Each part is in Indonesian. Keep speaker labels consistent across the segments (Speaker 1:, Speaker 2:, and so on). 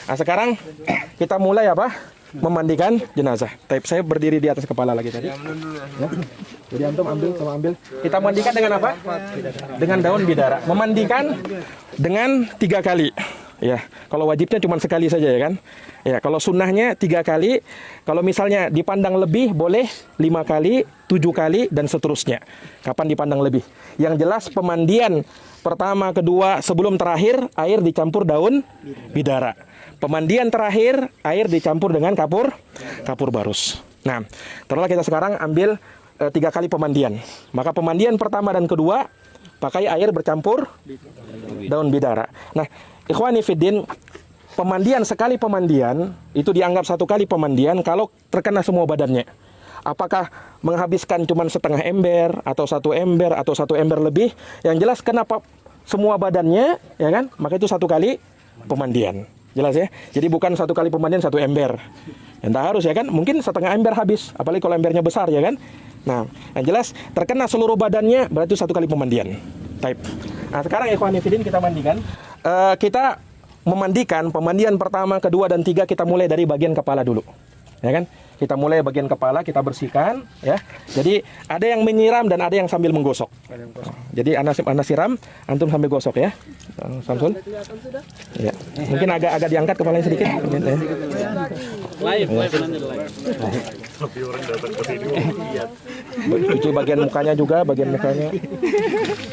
Speaker 1: Nah, sekarang kita mulai apa? Memandikan jenazah. Taib, saya berdiri di atas kepala lagi tadi. Ya. Jadi antum ambil. Kita mandikan dengan apa? Dengan daun bidara. Memandikan dengan 3 kali. Ya, kalau wajibnya cuma sekali saja ya kan. Ya, kalau sunnahnya 3 kali. Kalau misalnya dipandang lebih boleh 5 kali, 7 kali dan seterusnya. Kapan dipandang lebih? Yang jelas pemandian pertama, kedua, sebelum terakhir air dicampur daun bidara. Pemandian terakhir air dicampur dengan kapur barus. Nah, setelah kita sekarang ambil 3 kali pemandian. Maka pemandian pertama dan kedua pakai air bercampur daun bidara. Nah, ikhwani fiddin, pemandian sekali pemandian itu dianggap 1 kali pemandian kalau terkena semua badannya. Apakah menghabiskan cuma setengah ember atau 1 ember atau 1 ember lebih? Yang jelas kenapa semua badannya, ya kan? Maka itu 1 kali pemandian. Jelas ya? Jadi bukan 1 kali pemandian 1 ember. Entah harus ya kan? Mungkin setengah ember habis, apalagi kalau embernya besar ya kan? Nah, yang jelas terkena seluruh badannya berarti 1 kali pemandian. Type. Nah, sekarang ikhwan fillah kita mandikan. Kita memandikan pemandian pertama, kedua dan 3 kita mulai dari bagian kepala dulu. Ya kan? Kita mulai bagian kepala, kita bersihkan ya. Jadi ada yang menyiram dan ada yang sambil menggosok. Jadi anak siram, antum sambil gosok ya. Samsul. Ya. Mungkin agak diangkat kepalanya sedikit. Live. Lebih orang datang ke sini lihat. Cuci bagian mukanya juga, bagian mukanya.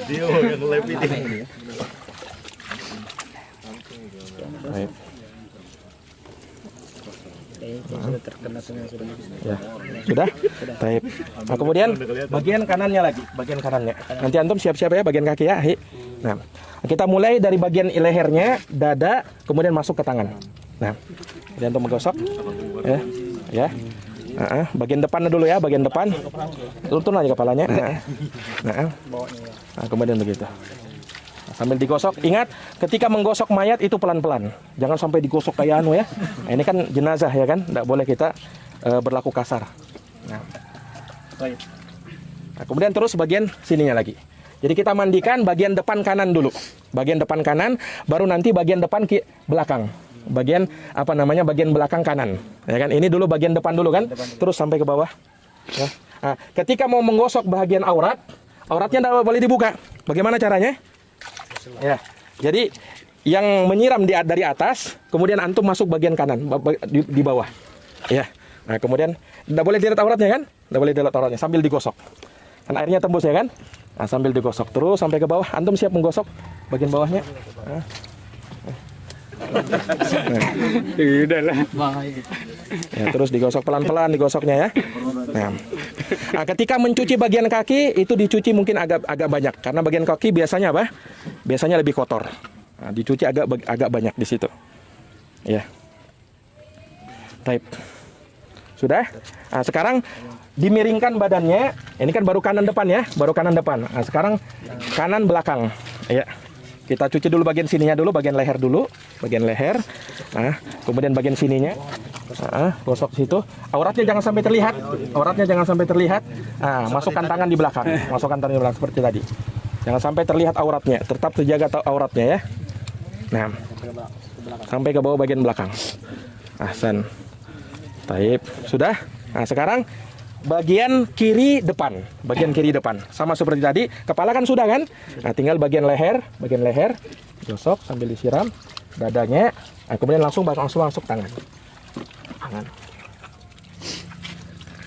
Speaker 1: Dia yang live ini. Baik. Sudah terkena semua ya. Sudah? Baik. Nah, kemudian bagian kanannya lagi, bagian kanannya. Nanti antum siap-siap ya bagian kaki ya. Nah, kita mulai dari bagian lehernya, dada, kemudian masuk ke tangan. Nah, jadi antum menggosok ya. Ya. Bagian depan dulu ya, bagian depan. Turun aja kepalanya. Nah, kemudian begitu. Sambil digosok, ingat ketika menggosok mayat itu pelan-pelan. Jangan sampai digosok kayak anu ya. Nah, ini kan jenazah ya kan, tidak boleh kita berlaku kasar. Nah, kemudian terus bagian sininya lagi. Jadi kita mandikan bagian depan kanan dulu. Bagian depan kanan, baru nanti bagian depan belakang. Bagian apa namanya? Bagian belakang kanan. Ya kan? Ini dulu bagian depan dulu kan, terus sampai ke bawah. Ya. Nah, ketika mau menggosok bagian auratnya tidak boleh dibuka. Bagaimana caranya? Ya, jadi yang menyiram dari atas, kemudian antum masuk bagian kanan di bawah. Ya, nah kemudian tidak boleh dilihat auratnya kan? Tidak boleh dilihat auratnya sambil digosok. Kan airnya tembus ya kan? Nah, sambil digosok terus sampai ke bawah. Antum siap menggosok bagian bawahnya? Nah. Udahlah. Ya, terus digosok pelan-pelan digosoknya ya. Nah, ketika mencuci bagian kaki itu dicuci mungkin agak banyak karena bagian kaki biasanya apa? Biasanya lebih kotor. Nah, dicuci agak banyak di situ. Ya. Type. Sudah? Nah, sekarang dimiringkan badannya. Ini kan baru kanan depan ya, baru kanan depan. Nah, sekarang kanan belakang. Ya. Kita cuci dulu bagian sininya dulu, bagian leher dulu, bagian leher. Nah, kemudian bagian sininya. Gosok situ. Auratnya jangan sampai terlihat. Auratnya jangan sampai terlihat. Nah, masukkan tangan di belakang. Masukkan tangan di belakang seperti tadi. Jangan sampai terlihat auratnya. Tetap terjaga auratnya ya. Nah, sampai ke bawah bagian belakang. Ahsan. Taib. Sudah? Nah, sekarang bagian kiri depan, sama seperti tadi. Kepala kan sudah kan? Nah, tinggal bagian leher, gosok sambil disiram dadanya. Nah, kemudian langsung masuk tangan.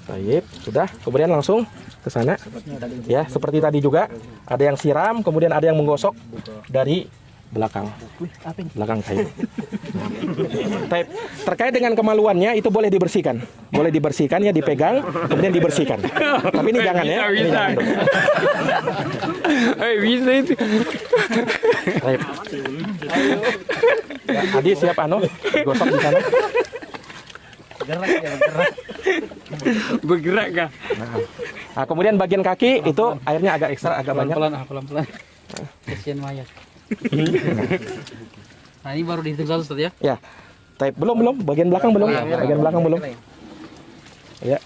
Speaker 1: Baik, sudah. Kemudian langsung ke sana. Ya, seperti tadi juga. Ada yang siram, kemudian ada yang menggosok dari belakang kayu. Nah, terkait dengan kemaluannya itu boleh dibersihkan ya, dipegang kemudian dibersihkan. Tapi ini jangan ya. Ini jangan. Bisa itu. Ya, Adi siap gosok di sana. Bergerak kah? Nah, kemudian bagian kaki itu airnya agak ekstra, agak banyak.
Speaker 2: Pelan-pelan. Kasihan mayat. Nah, ini baru dihitung satu Ustaz ya?
Speaker 1: Ya. Belum. Bagian belakang belum. Bagian belakang belum. Ya.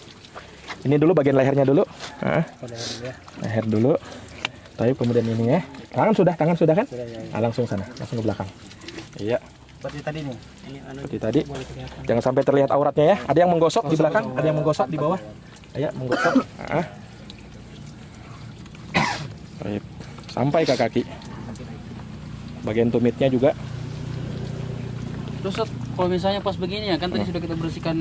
Speaker 1: Ini dulu bagian lehernya dulu. Leher dulu. Kemudian ini ya. Tangan sudah kan? Nah, langsung sana, langsung ke belakang. Iya.
Speaker 3: Seperti tadi nih.
Speaker 1: Seperti tadi. Jangan sampai terlihat auratnya ya. Ada yang menggosok di belakang, ada yang menggosok di bawah. Ayo menggosok. Baik. Sampai ke kaki. Bagian tumitnya juga.
Speaker 2: Terus Ustaz, kalau misalnya pas begini ya, kan tadi sudah kita bersihkan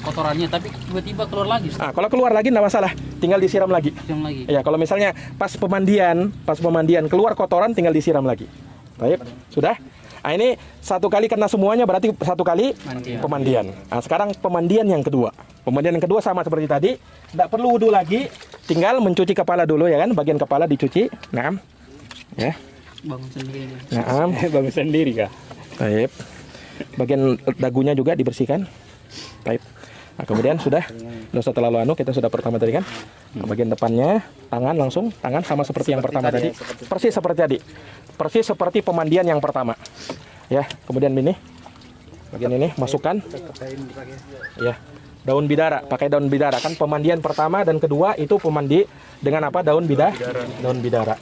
Speaker 2: kotorannya, tapi tiba-tiba keluar lagi. Ustaz.
Speaker 1: Kalau keluar lagi enggak masalah, tinggal disiram lagi.
Speaker 2: Siram lagi.
Speaker 1: Ya, kalau misalnya pas pemandian keluar kotoran tinggal disiram lagi. Baik, sudah. Nah, ini satu kali kena semuanya berarti satu kali pemandian. Nah, sekarang pemandian yang kedua. Pemandian yang kedua sama seperti tadi, tidak perlu wudhu lagi, tinggal mencuci kepala dulu ya kan, bagian kepala dicuci. Nah, ya.
Speaker 2: Bangun sendiri.
Speaker 1: Nah,
Speaker 3: Bangun sendiri kah?
Speaker 1: baik. Bagian dagunya juga dibersihkan. Baik. Nah, kemudian sudah, nggak usah terlalu kita sudah pertama tadi kan. Nah, bagian depannya, tangan sama seperti yang pertama tadi. Persis seperti tadi. Persis seperti pemandian yang pertama. Ya, kemudian ini. Bagian ini masukkan. Ya. Daun bidara, pakai daun bidara kan pemandian pertama dan kedua itu pemandi dengan apa? Daun bidara.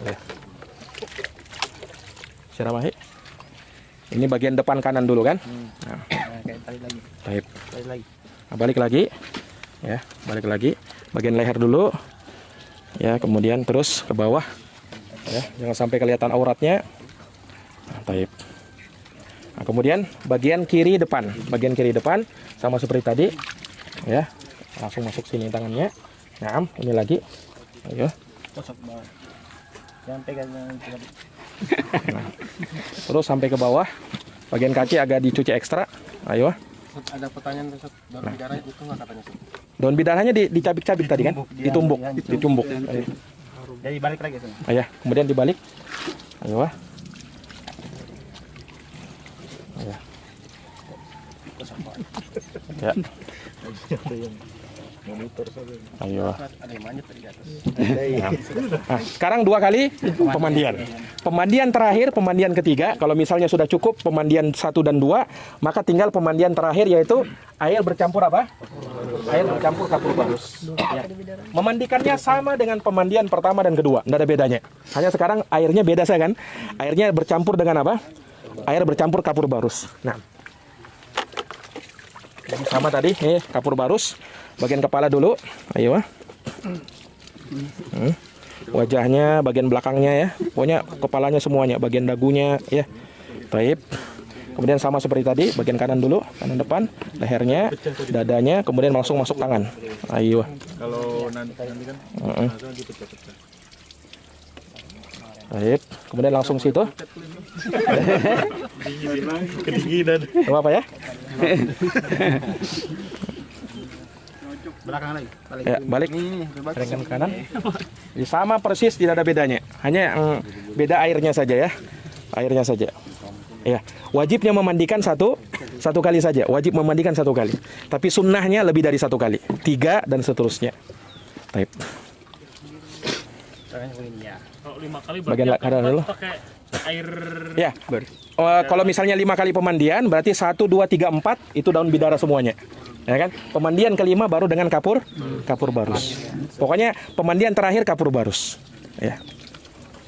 Speaker 1: Ya. Siramahi. Ini bagian depan kanan dulu kan? Nah. Baik. Nah, balik lagi. Ya, balik lagi. Bagian leher dulu. Ya, kemudian terus ke bawah. Ya, jangan sampai kelihatan auratnya. Nah, baik. Nah, kemudian bagian kiri depan. Bagian kiri depan sama seperti tadi. Ya. Langsung masuk sini tangannya. Nah, ini lagi. Ayo.
Speaker 3: Jangan pegang yang
Speaker 1: Nah, terus sampai ke bawah. Bagian kaki agak dicuci ekstra. Ayo.
Speaker 3: Ada pertanyaan Ustaz, daun bidara itu nggak katanya Ustaz?
Speaker 1: Daun bidaranya dicabik-cabik tadi kan? Ditumbuk. Ayo.
Speaker 3: Jadi balik lagi Ustaz.
Speaker 1: Ayo, kemudian dibalik. Ayo. Ayo. Ya. Ayo.
Speaker 3: Ada yang manjat tadi di atas.
Speaker 1: Nah, sekarang 2 kali pemandian. Pemandian terakhir, pemandian ketiga. Kalau misalnya sudah cukup pemandian 1 dan 2, maka tinggal pemandian terakhir yaitu air bercampur apa? Air bercampur kapur barus. Ya. Memandikannya sama dengan pemandian pertama dan kedua, tidak ada bedanya. Hanya sekarang airnya beda saya kan? Airnya bercampur dengan apa? Air bercampur kapur barus. Nah, jadi sama tadi, kapur barus. Bagian kepala dulu, ayo. Wajahnya, bagian belakangnya ya, pokoknya kepalanya semuanya, bagian dagunya ya. Baik. Kemudian sama seperti tadi, bagian kanan dulu, kanan depan, lehernya, dadanya, kemudian langsung masuk tangan. Ayo.
Speaker 3: Kalau nanti kan dipecah-pecah.
Speaker 1: Baik. Kemudian langsung situ.
Speaker 3: Kedinginan.
Speaker 1: Apa ya?
Speaker 3: Belakang lagi.
Speaker 1: Ya, balik. Ringkan kanan. Jadi sama persis, tidak ada bedanya. Hanya yang beda airnya saja ya. Airnya saja. Ya, wajibnya memandikan satu kali saja. Wajib memandikan 1 kali. Tapi sunnahnya lebih dari 1 kali. 3 dan seterusnya. Baik.
Speaker 4: Kalau 5 kali
Speaker 1: Bagian
Speaker 4: berarti
Speaker 1: kanan dulu.
Speaker 4: pakai air
Speaker 1: Ya. Kalau misalnya 5 kali pemandian, berarti 1, 2, 3, 4 itu daun bidara semuanya. Ya kan? Pemandian kelima baru dengan kapur barus. Pokoknya pemandian terakhir kapur barus. Ya.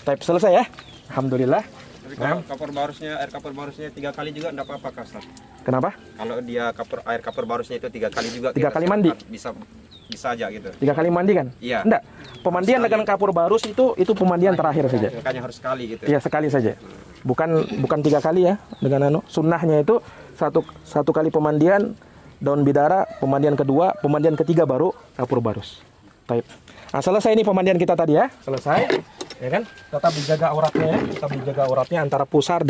Speaker 1: Type selesai ya. Alhamdulillah.
Speaker 5: Tapi kalau air kapur barusnya 3 kali juga enggak apa-apa Kak Ustaz.
Speaker 1: Kenapa?
Speaker 5: Kalau dia air kapur barusnya itu 3 kali juga
Speaker 1: 3
Speaker 5: kita
Speaker 1: kali mandi?
Speaker 5: Bisa aja gitu.
Speaker 1: 3 kali mandi kan?
Speaker 5: Iya.
Speaker 1: Enggak. Pemandian dengan kapur barus itu pemandian terakhir saja.
Speaker 5: Makanya harus sekali gitu.
Speaker 1: Iya, sekali saja. Bukan 3 kali ya dengan sunnahnya itu satu kali pemandian daun bidara, pemandian kedua, pemandian ketiga baru kapur barus. Baik. Nah, selesai ini pemandian kita tadi ya. Selesai. Ya kan? Tetap dijaga auratnya ya. Tetap dijaga auratnya antara pusar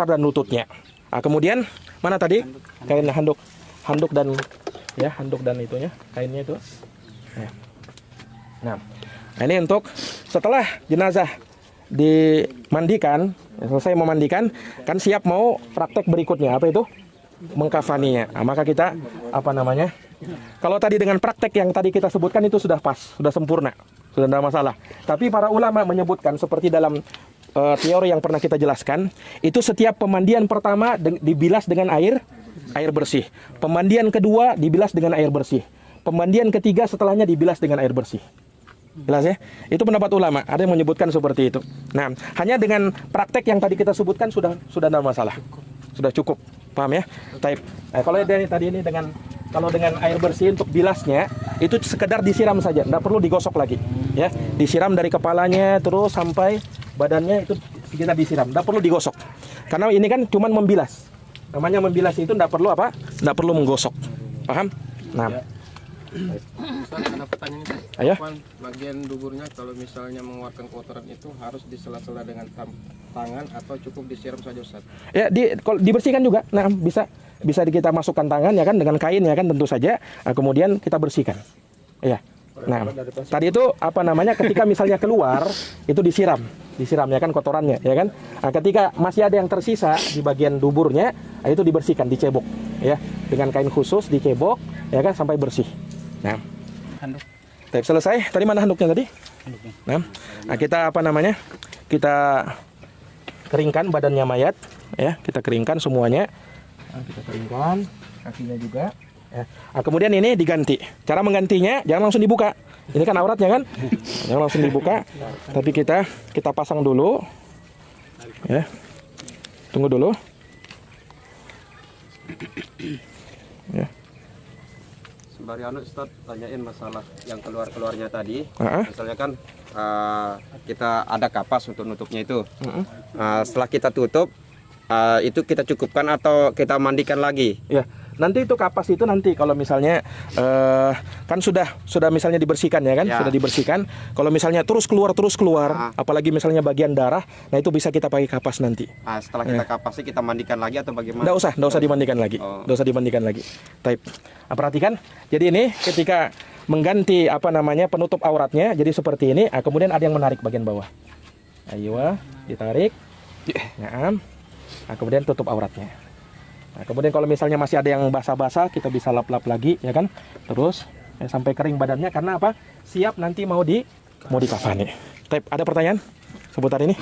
Speaker 1: dan lututnya. Nah, kemudian mana tadi? Kain handuk dan itunya, kainnya itu. Ya. Nah, ini untuk setelah jenazah dimandikan, selesai memandikan, kan siap mau praktek berikutnya. Apa itu? Mengkafaninya. Nah, maka kita kalau tadi dengan praktek yang tadi kita sebutkan itu sudah pas, sudah sempurna, sudah tidak masalah. Tapi para ulama menyebutkan seperti dalam teori yang pernah kita jelaskan, itu setiap pemandian pertama dibilas dengan air bersih. Pemandian kedua dibilas dengan air bersih. Pemandian ketiga setelahnya dibilas dengan air bersih. Jelas ya? Itu pendapat ulama. Ada yang menyebutkan seperti itu. Nah, hanya dengan praktek yang tadi kita sebutkan sudah tidak masalah. Sudah cukup. Paham ya? Taib. Nah, kalau tadi ini kalau dengan air bersih untuk bilasnya itu sekedar disiram saja, tidak perlu digosok lagi. Ya, disiram dari kepalanya terus sampai badannya itu kita disiram, tidak perlu digosok. Karena ini kan cuma membilas. Namanya membilas itu tidak perlu apa? Tidak perlu menggosok. Paham? Nah.
Speaker 5: Ustaz, ada pertanyaan ini.
Speaker 1: Ayo.
Speaker 5: Bagian duburnya kalau misalnya mengeluarkan kotoran itu harus disela-sela dengan tangan atau cukup disiram saja, Ustaz?
Speaker 1: Ya, kalau dibersihkan juga. Nah, bisa kita masukkan tangan ya kan dengan kain ya kan tentu saja. Nah, kemudian kita bersihkan. Ya. Nah, tadi itu apa namanya ketika misalnya keluar itu disiram ya kan kotorannya ya kan. Nah, ketika masih ada yang tersisa di bagian duburnya, nah, itu dibersihkan, dicebok ya dengan kain khusus dicebok ya kan sampai bersih. Nah,
Speaker 2: Handuk.
Speaker 1: Taip, selesai. Tadi mana handuknya tadi?
Speaker 2: Handuknya.
Speaker 1: Nah, kita apa namanya? Kita keringkan badannya mayat ya, kita keringkan semuanya. Nah, kita keringkan kakinya juga ya. Nah, kemudian ini diganti. Cara menggantinya jangan langsung dibuka. Ini kan auratnya kan? Jangan langsung dibuka. Tapi kita pasang dulu. Ya. Tunggu dulu. Ya.
Speaker 5: Sembari Ustaz tanyain masalah yang keluarnya tadi.
Speaker 1: Uh-huh.
Speaker 5: Misalnya kan kita ada kapas untuk nutupnya itu. Setelah kita tutup, itu kita cukupkan atau kita mandikan lagi?
Speaker 1: Ya, nanti itu kapas itu nanti kalau misalnya kan sudah misalnya dibersihkan ya kan,
Speaker 5: ya.
Speaker 1: Sudah dibersihkan. Kalau misalnya terus keluar, apalagi misalnya bagian darah, nah itu bisa kita pakai kapas nanti.
Speaker 5: Setelah kita kapasnya kita mandikan lagi atau bagaimana?
Speaker 1: Nggak usah dimandikan lagi. Nggak usah dimandikan lagi. Taib. Perhatikan. Jadi ini ketika mengganti apa namanya penutup auratnya, jadi seperti ini. Kemudian ada yang menarik bagian bawah. Ayo, ditarik. Nah, kemudian tutup auratnya. Nah, kemudian kalau misalnya masih ada yang basah-basah, kita bisa lap-lap lagi, ya kan? Terus sampai kering badannya. Karena apa? Siap nanti mau dikafani. Taib. Ada pertanyaan seputar ini?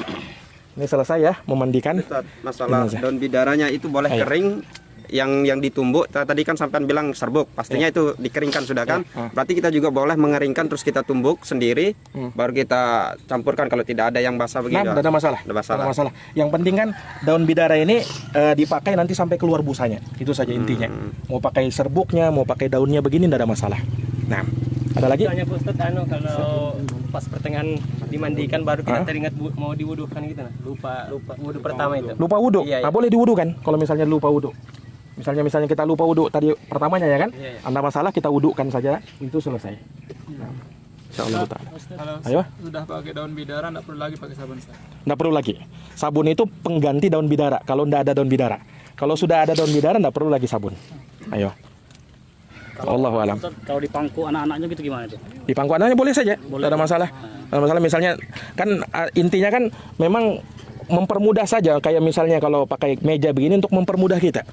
Speaker 1: Ini selesai ya, memandikan.
Speaker 5: Ustaz, masalah daun bidaranya itu boleh kering. Yang ditumbuk tadi kan sampean bilang serbuk, pastinya itu dikeringkan sudah kan? Berarti kita juga boleh mengeringkan terus kita tumbuk sendiri, baru kita campurkan kalau tidak ada yang basah begitu.
Speaker 1: Nah, tidak ada masalah. Tidak masalah. Yang penting kan daun bidara ini dipakai nanti sampai keluar busanya. Itu saja intinya. Mau pakai serbuknya, mau pakai daunnya begini tidak ada masalah. Nah, ada lagi?
Speaker 6: Tanya Ustaz, kalau pas pertengahan dimandikan baru kita teringat mau diwuduhkan gitu nah. Lupa wudu pertama itu.
Speaker 1: Lupa wudu.
Speaker 6: Iya.
Speaker 1: Boleh diwudu kan? Kalau misalnya lupa wudu. Misalnya kita lupa wudu tadi pertamanya ya kan?
Speaker 6: Iya.
Speaker 1: Anda masalah kita wudukan saja, itu selesai. Nah, insyaallah ta'ala. Ayo.
Speaker 7: Sudah pakai daun bidara, tidak perlu lagi pakai sabun.
Speaker 1: Tidak perlu lagi. Sabun itu pengganti daun bidara. Kalau tidak ada daun bidara. Kalau sudah ada daun bidara, tidak perlu lagi sabun. Ayo. Allahu a'lam.
Speaker 2: Kalau di pangku anak-anaknya gitu gimana tuh?
Speaker 1: Di pangku anaknya boleh saja. Tidak ada masalah. Tidak ada masalah. Misalnya kan intinya kan memang mempermudah saja. Kayak misalnya kalau pakai meja begini untuk mempermudah kita.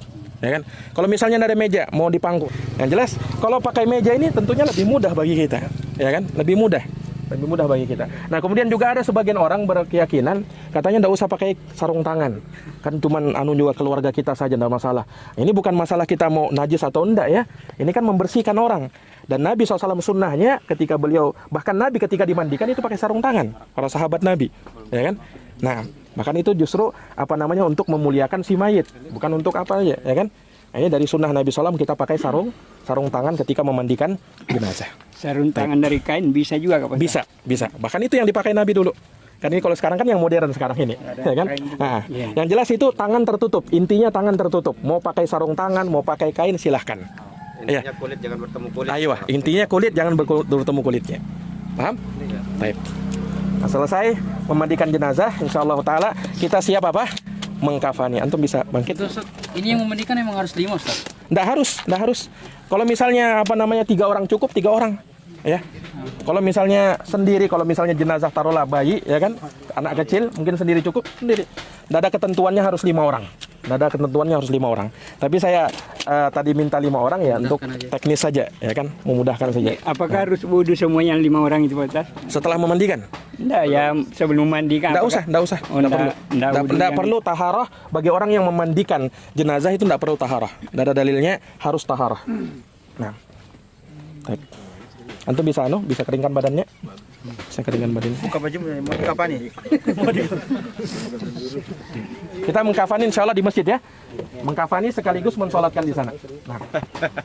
Speaker 1: Ya kan? Kalau misalnya ada meja mau dipangku, yang jelas kalau pakai meja ini tentunya lebih mudah bagi kita, ya kan? Lebih mudah bagi kita. Nah, kemudian juga ada sebagian orang berkeyakinan katanya tidak usah pakai sarung tangan, kan cuman juga keluarga kita saja tidak masalah. Ini bukan masalah kita mau najis atau enggak ya, ini kan membersihkan orang. Dan Nabi SAW sunnahnya ketika beliau, bahkan Nabi ketika dimandikan itu pakai sarung tangan, para sahabat Nabi, ya kan? Nah, bahkan itu justru apa namanya untuk memuliakan si mayit, bukan untuk apa aja, ya kan? Ini dari sunnah Nabi SAW kita pakai sarung tangan ketika memandikan jenazah.
Speaker 6: Sarung tangan dari kain bisa juga kapan?
Speaker 1: Bisa. Bahkan itu yang dipakai Nabi dulu. Kan ini kalau sekarang kan yang modern sekarang ini, ya kan? Nah, yang jelas itu tangan tertutup. Intinya tangan tertutup. Mau pakai sarung tangan, mau pakai kain silahkan.
Speaker 5: Intinya kulit jangan bertemu kulit.
Speaker 1: Ayo, intinya kulit jangan bertemu kulitnya. Paham? Baik. Nah, selesai memandikan jenazah, insyaallah taala kita siap apa? Mengkafani. Antum bisa bangkit.
Speaker 2: Ini yang memandikan emang harus 5 Ustaz?
Speaker 1: Nggak harus. Kalau misalnya apa namanya 3 orang cukup 3 orang. Ya. Kalau misalnya sendiri, kalau misalnya jenazah taruhlah bayi, ya kan, anak kecil mungkin sendiri cukup sendiri. Tidak ada ketentuannya harus 5 orang. Tidak ada ketentuannya harus 5 orang. Tapi saya tadi minta 5 orang ya untuk teknis saja, ya kan, memudahkan saja.
Speaker 6: Apakah harus wudu semuanya 5 orang itu Pak?
Speaker 1: Setelah memandikan?
Speaker 6: Tidak ya, sebelum mandikan.
Speaker 1: Tidak usah. Tidak perlu taharah bagi orang yang memandikan jenazah itu tidak perlu taharah. Tidak ada dalilnya harus taharah. Nah, antum bisa keringkan badannya. Saya keringan badan.
Speaker 3: Buka baju mau dikapani.
Speaker 1: Kita mengkafani insya Allah di masjid ya. Mengkafani sekaligus mensolatkan di sana. Nah.